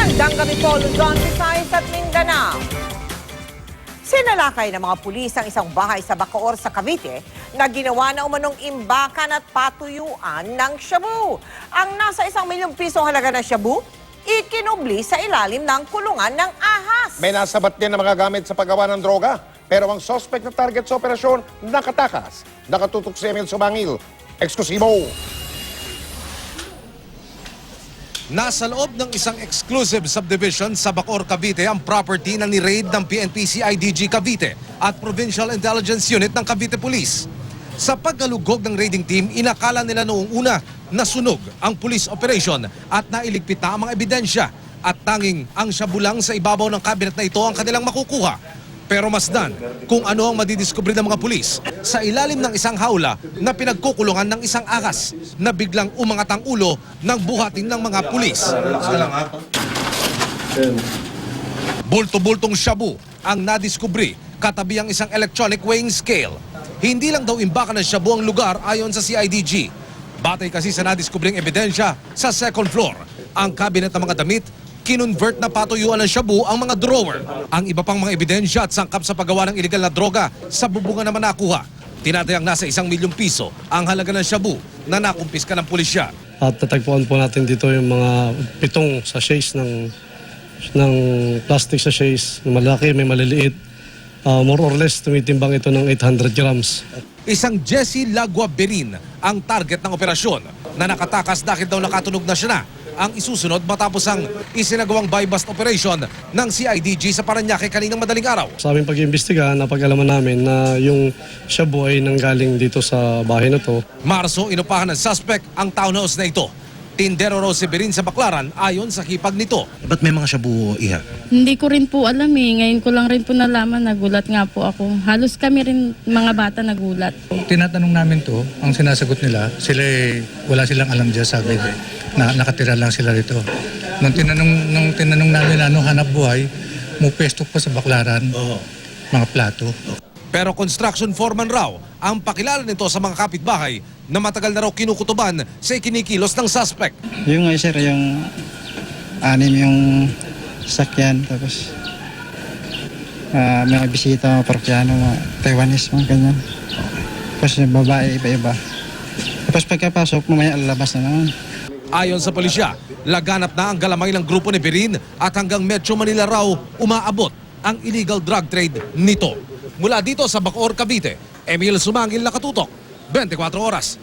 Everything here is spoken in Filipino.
Magandang gabi po, Luzon, Visayas at Mindanao. Sinalakay ng mga pulis ang isang bahay sa Bacoor sa Cavite na ginawa na umanong imbakan at patuyuan ng shabu. Ang nasa 1 milyong pisong halaga ng shabu, ikinubli sa ilalim ng kulungan ng ahas. May nasabat din na mga gamit sa paggawa ng droga. Pero ang suspect na target sa operasyon, nakatakas. Nakatutok si Emil Sumangil. Eksklusibo! Nasa loob ng isang exclusive subdivision sa Bacoor, Cavite ang property na ni-raid ng PNP CIDG Cavite at Provincial Intelligence Unit ng Cavite Police. Sa pagkalugog ng raiding team, inakala nila noong una na sunog ang police operation at nailigpit na ang mga ebidensya at tanging ang shabulang sa ibabaw ng cabinet na ito ang kanilang makukuha. Pero masdan kung ano ang madidiskubre ng mga pulis sa ilalim ng isang hawla na pinagkukulungan ng isang ahas na biglang umangat ang ulo ng buhatin ng mga pulis. Bulto-bultong shabu ang nadiskubre katabi ang isang electronic weighing scale. Hindi lang daw imbakan ng shabu ang lugar ayon sa CIDG. Batay kasi sa nadiskubring ebidensya sa second floor, ang cabinet ng mga damit kinonvert na patuyuan ng shabu ang mga drawer. Ang iba pang mga ebidensya at sangkap sa paggawa ng iligal na droga sa bubungan naman nakuha. Tinatayang nasa 1 milyong piso ang halaga ng shabu na nakumpiska ng pulisya. At natagpuan po natin dito yung mga 7 sachets ng plastic sachets. Malaki, may maliliit. More or less, tumitimbang ito ng 800 grams. Isang Jesse Lagua Berin ang target ng operasyon na nakatakas dahil daw nakatunog na siya na ang isusunod matapos ang isinagawang buy-bust operation ng CIDG sa Parañaque kaninang madaling araw. Sa aming pag-iimbestiga, napag-alaman namin na yung shabu ay nanggaling dito sa bahay na to. Marso, inupahan ng suspect ang townhouse na ito. Tindero raw si Berin sa Baclaran ayon sa hipag nito. Ba't may mga shabu, Iha? Hindi ko rin po alam eh. Ngayon ko lang rin po nalaman. Nagulat nga po ako. Halos kami rin mga bata nagulat. Tinatanong namin to, ang sinasagot nila, wala silang alam dyan, sabi na nakatira lang sila dito. Nung tinanong namin ano hanap buhay, mupesto pa sa Baclaran, mga plato. Pero construction foreman raw ang pakilala nito sa mga kapitbahay na matagal na raw kinukutuban sa ikinikilos ng suspect. Yung sir, yung 6 yung sakyan, tapos mga bisita, mga Parokyano, mga Taiwanese, mga ganyan. Tapos yung babae, iba-iba. Tapos pagkapasok, mamaya alabas na naman. Ayon sa pulisya, laganap na ang galamay ng grupo ni Berin at hanggang Metro Manila raw umaabot ang illegal drug trade nito. Mula dito sa Bacoor, Cavite, Emil Sumangil, nakatutok, 24 oras.